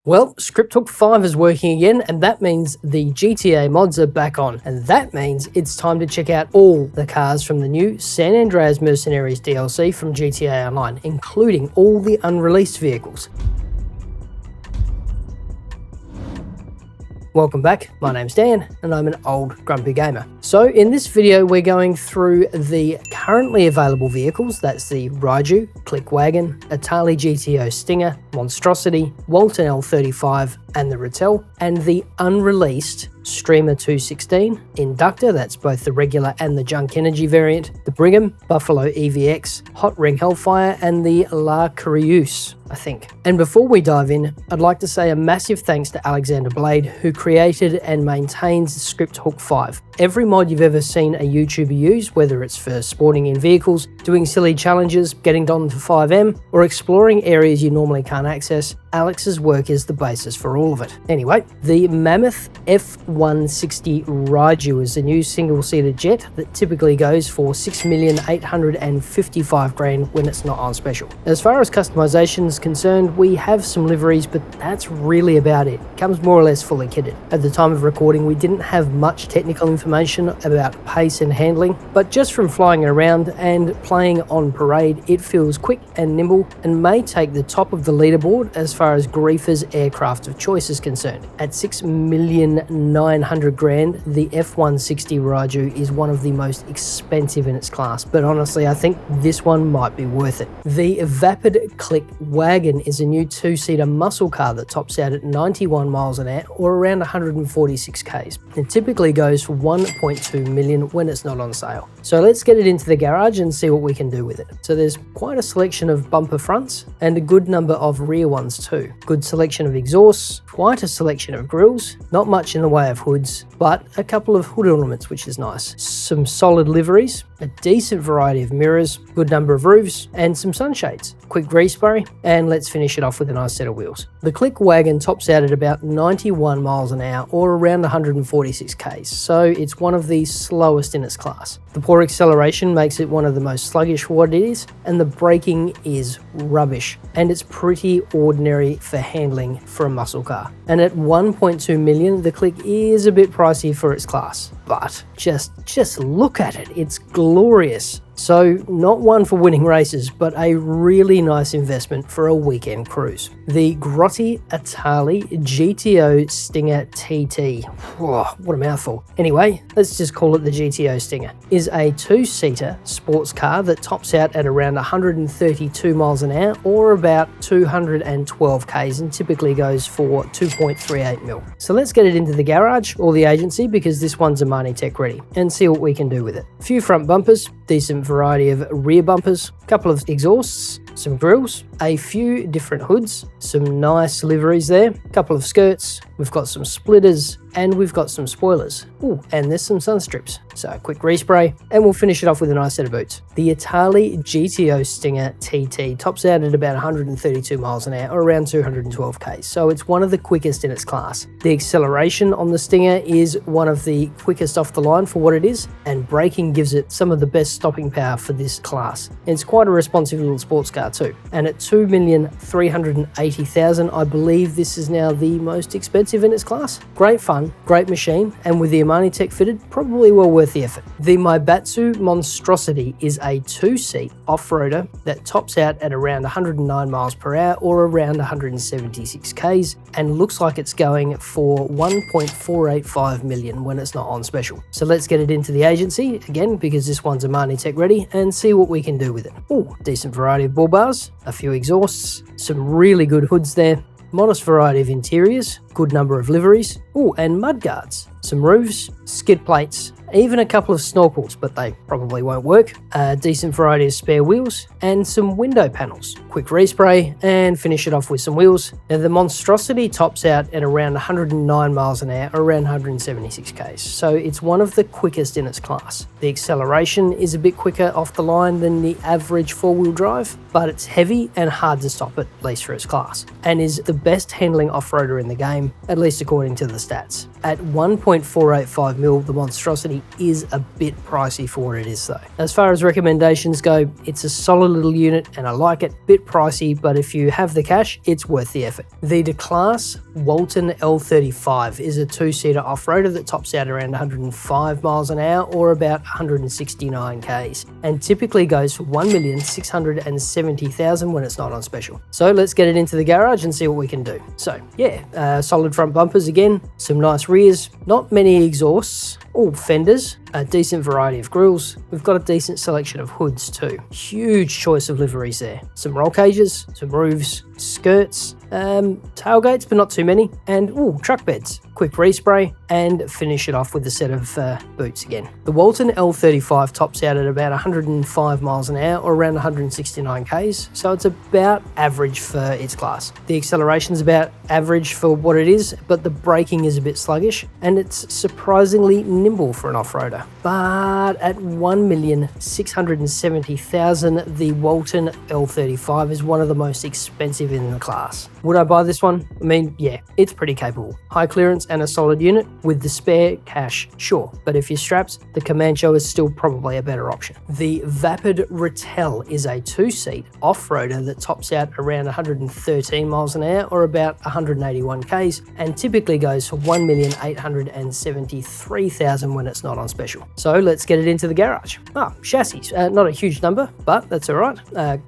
Well, ScriptHook 5 is working again, and that means the GTA mods are back on. And that means it's time to check out all the cars from the new San Andreas Mercenaries DLC from GTA Online, including all the unreleased vehicles. Welcome back, my name's Dan and I'm an old grumpy gamer. So in this video we're going through the currently available vehicles, that's the Raiju, Clique Wagon, Itali GTO Stinger, MonstroCiti, Walton L35 and the Ratel, and the unreleased Streamer 216, Inductor, that's both the regular and the junk energy variant, the Brigham, Buffalo EVX, Hotring Hellfire and the Coureuse, I think. And before we dive in, I'd like to say a massive thanks to Alexander Blade, who created and maintains ScriptHook 5. Every mod you've ever seen a YouTuber use, whether it's for sporting in vehicles, doing silly challenges, getting down to 5M, or exploring areas you normally can't access, Alex's work is the basis for all of it. Anyway, the mammoth F160 Raiju is a new single-seater jet that typically goes for $6,855,000 when it's not on special. As far as customization is concerned, we have some liveries, but that's really about it. It comes more or less fully kitted. At the time of recording, we didn't have much technical information about pace and handling, but just from flying around and playing on parade, it feels quick and nimble and may take the top of the leaderboard as far as Griefer's aircraft of choice is concerned. At $6,900,000, the F160 Raiju is one of the most expensive in its class, but honestly I think this one might be worth it. The Vapid Clique Wagon is a new two-seater muscle car that tops out at 91 miles an hour or around 146 k's. It typically goes for 1.2 million when it's not on sale. So let's get it into the garage and see what we can do with it. So there's quite a selection of bumper fronts and a good number of rear ones too. Good selection of exhausts, quite a selection of grills, not much in the way of hoods, but a couple of hood ornaments, which is nice. Some solid liveries, a decent variety of mirrors, good number of roofs, and some sunshades. Quick grease spray, and let's finish it off with a nice set of wheels. The Clique Wagon tops out at about 91 miles an hour or around 146 k's, so it's one of the slowest in its class. The poor acceleration makes it one of the most sluggish for what it is, and the braking is rubbish, and it's pretty ordinary for handling for a muscle car. And at 1.2 million, the Clique is a bit pricey for its class, but just look at it, it's glorious. So not one for winning races, but a really nice investment for a weekend cruise. The grotty Itali GTO Stinger TT, whoa, what a mouthful. Anyway, let's just call it the GTO Stinger, is a two-seater sports car that tops out at around 132 miles an hour or about 212 k's and typically goes for 2.38 mil. So let's get it into the garage or the agency, because this one's Amani Tech ready, and see what we can do with it. A few front bumpers, decent variety of rear bumpers, a couple of exhausts, some grills, a few different hoods, some nice liveries there, a couple of skirts, we've got some splitters, and we've got some spoilers. Ooh, and there's some sun strips. So a quick respray, and we'll finish it off with a nice set of boots. The Itali GTO Stinger TT tops out at about 132 miles an hour or around 212 k's, so it's one of the quickest in its class. The acceleration on the Stinger is one of the quickest off the line for what it is, and braking gives it some of the best stopping power for this class. It's quite a responsive little sports car too, and at $2,380,000, I believe this is now the most expensive in its class. Great fun, great machine, and with the Amani Tech fitted, probably well worth the effort. The Maibatsu MonstroCiti is a two-seat off-roader that tops out at around 109 miles per hour or around 176 k's and looks like it's going for 1.485 million when it's not on special. So let's get it into the agency again, because this one's Amani Tech ready, and see what we can do with it. Ooh, decent variety of bull bars, a few exhausts, some really good hoods there, modest variety of interiors, good number of liveries, ooh, and mud guards, some roofs, skid plates, even a couple of snorkels, but they probably won't work, a decent variety of spare wheels, and some window panels. Quick respray, and finish it off with some wheels. Now the MonstroCiti tops out at around 109 miles an hour, or around 176 k's, so it's one of the quickest in its class. The acceleration is a bit quicker off the line than the average four-wheel drive, but it's heavy and hard to stop, at least for its class, and is the best handling off-roader in the game, at least according to the stats. At 1.485 mil, the MonstroCiti 260 is a bit pricey for what it is though. As far as recommendations go, it's a solid little unit and I like it. Bit pricey, but if you have the cash, it's worth the effort. The class Walton L35 is a two-seater off-roader that tops out around 105 miles an hour or about 169 Ks and typically goes for 1,670,000 when it's not on special. So let's get it into the garage and see what we can do. So yeah, solid front bumpers again, some nice rears, not many exhausts, all fenders, a decent variety of grills. We've got a decent selection of hoods too. Huge choice of liveries there. Some roll cages, some roofs, skirts, tailgates, but not too many, and truck beds. Quick respray and finish it off with a set of boots again. The Walton L35 tops out at about 105 miles an hour or around 169 Ks, so it's about average for its class. The acceleration's about average for what it is, but the braking is a bit sluggish and it's surprisingly nimble for an off-roader. But at 1,670,000, the Walton L35 is one of the most expensive in the class. Would I buy this one? I mean, yeah, it's pretty capable. High clearance and a solid unit with the spare cash, sure. But if you're strapped, the Comanche is still probably a better option. The Vapid Ratel is a two-seat off-roader that tops out around 113 miles an hour or about 181 Ks and typically goes for 1,873,000 when it's not on special. So let's get it into the garage. Chassis, not a huge number, but that's all right.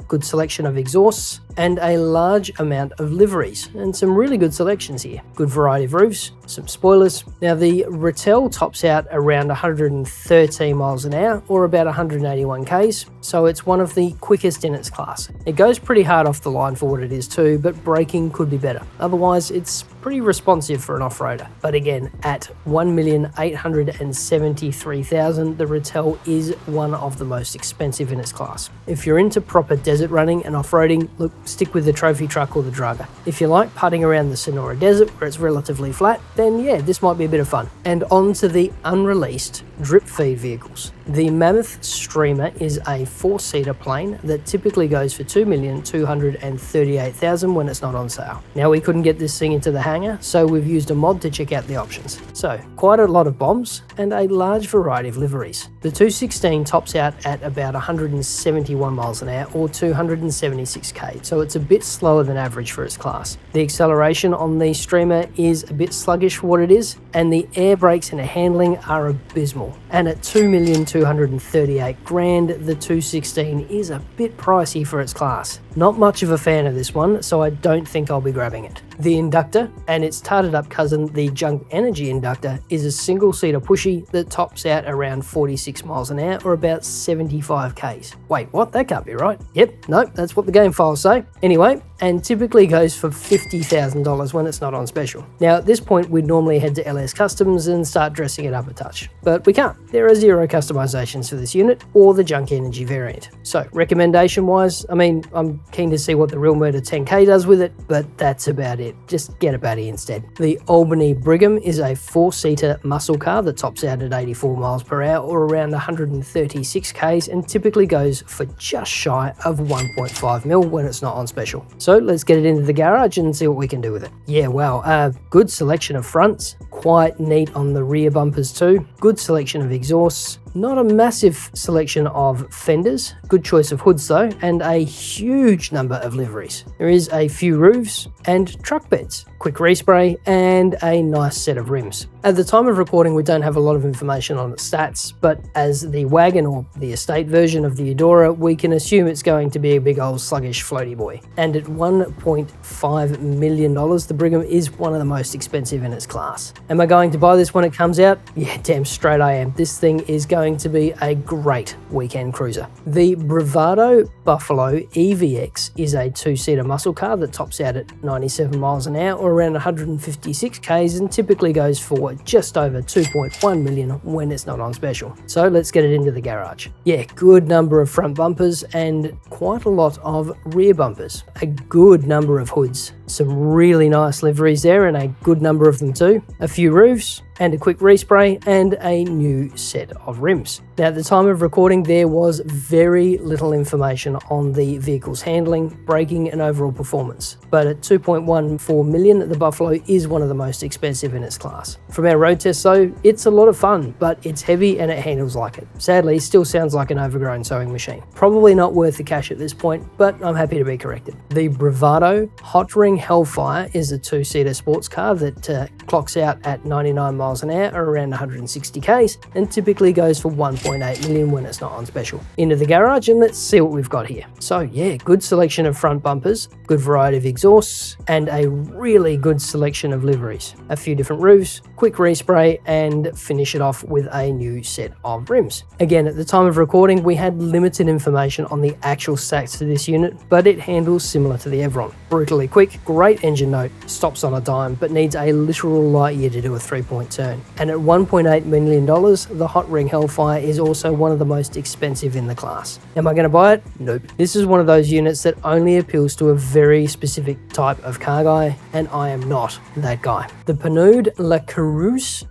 Good selection of exhausts and a large amount of liveries and some really good selections here. Good variety of roofs, some spoilers. Now the Ratel tops out around 113 miles an hour or about 181 Ks, so it's one of the quickest in its class. It goes pretty hard off the line for what it is too, but braking could be better. Otherwise, it's pretty responsive for an off-roader. But again, at 1,873,000, the Ratel is one of the most expensive in its class. If you're into proper desert running and off-roading, look, stick with the trophy truck or the Draga. If you like putting around the Sonora Desert where it's relatively flat, then yeah, this might be a bit of fun. And on to the unreleased drip feed vehicles. The Mammoth Streamer is a four-seater plane that typically goes for 2,238,000 when it's not on sale. Now we couldn't get this thing into the hangar, so we've used a mod to check out the options. So quite a lot of bombs and a large variety of liveries. The 216 tops out at about 171 miles an hour or 276 K, so it's a bit slower than average for its class. The acceleration on the Streamer is a bit sluggish for what it is, and the air brakes and handling are abysmal. And at 2,238,000, the 216 is a bit pricey for its class. Not much of a fan of this one, so I don't think I'll be grabbing it. The Inductor and its tarted up cousin, the Junk Energy Inductor, is a single-seater pushy that tops out around 46 miles an hour or about 75 Ks. Wait, what? That can't be right. Yep, nope, that's what the game files say. Anyway, and typically goes for $50,000 when it's not on special. Now at this point, we'd normally head to LS Customs and start dressing it up a touch, but we can't. There are 0 customizations for this unit or the Junk Energy variant. So recommendation-wise, I mean, I'm keen to see what the Real Murder 10K does with it, but that's about it. Just get a Batty instead. The Albany Brigham is a four-seater muscle car that tops out at 84 miles per hour or around 136 Ks and typically goes for just shy of 1.5 mil when it's not on special. So let's get it into the garage and see what we can do with it. Yeah, wow, good selection of fronts, quite neat on the rear bumpers too, good selection of exhausts, not a massive selection of fenders, good choice of hoods though, and a huge number of liveries. There is a few roofs and truck beds, quick respray, and a nice set of rims. At the time of recording, we don't have a lot of information on its stats, but as the wagon or the estate version of the Eudora, we can assume it's going to be a big old sluggish floaty boy. And at $1.5 million, the Brigham is one of the most expensive in its class. Am I going to buy this when it comes out? Yeah, damn straight I am. This thing is going to be a great weekend cruiser. The Bravado Buffalo EVX is a two-seater muscle car that tops out at 97 miles an hour or around 156 Ks and typically goes for just over 2.1 million when it's not on special. So let's get it into the garage. Yeah, good number of front bumpers and quite a lot of rear bumpers. A good number of hoods. Some really nice liveries there and a good number of them too. A few roofs and a quick respray and a new set of rims. rims. Now, at the time of recording, there was very little information on the vehicle's handling, braking and overall performance, but at 2.14 million, the Buffalo is one of the most expensive in its class. From our road test though, it's a lot of fun, but it's heavy and it handles like it. Sadly, it still sounds like an overgrown sewing machine. Probably not worth the cash at this point, but I'm happy to be corrected. The Bravado Hotring Hellfire is a two-seater sports car that clocks out at 99 miles an hour or around 160 k's and typically goes for 1.8 million when it's not on special. Into the garage and let's see what we've got here. So yeah, good selection of front bumpers, good variety of exhausts, and a really good selection of liveries. A few different roofs, quick respray, and finish it off with a new set of rims. Again, at the time of recording, we had limited information on the actual stats to this unit, but it handles similar to the Evron. Brutally quick, great engine note, stops on a dime, but needs a literal light year to do a 3-point turn. And at $1.8 million, the Hotring Hellfire is also one of the most expensive in the class. Am I going to buy it? Nope. This is one of those units that only appeals to a very specific type of car guy, and I am not that guy. The Peugeot La Coureuse,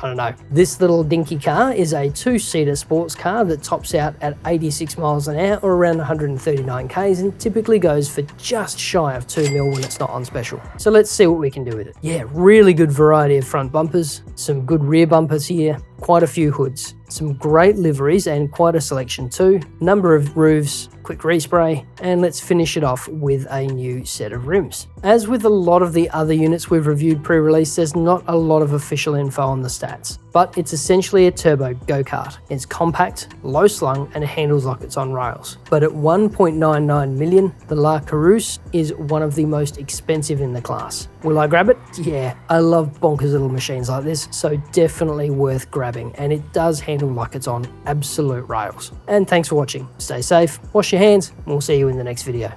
I don't know. This little dinky car is a two-seater sports car that tops out at 86 miles an hour or around 139 k's and typically goes for just shy of 2 mil when it's not on special. So let's see what we can do with it. Yeah, really good variety of front bumpers, some good rear bumpers here, quite a few hoods, some great liveries and quite a selection too, number of roofs, quick respray, and let's finish it off with a new set of rims. As with a lot of the other units we've reviewed pre-release, there's not a lot of official info on the stats, but it's essentially a turbo go-kart. It's compact, low slung, and it handles like it's on rails. But at 1.99 million, the La Coureuse is one of the most expensive in the class. Will I grab it? Yeah, I love bonkers little machines like this, so definitely worth grabbing, and it does handle like it's on absolute rails. And thanks for watching. Stay safe, wash your hands, and we'll see you in the next video.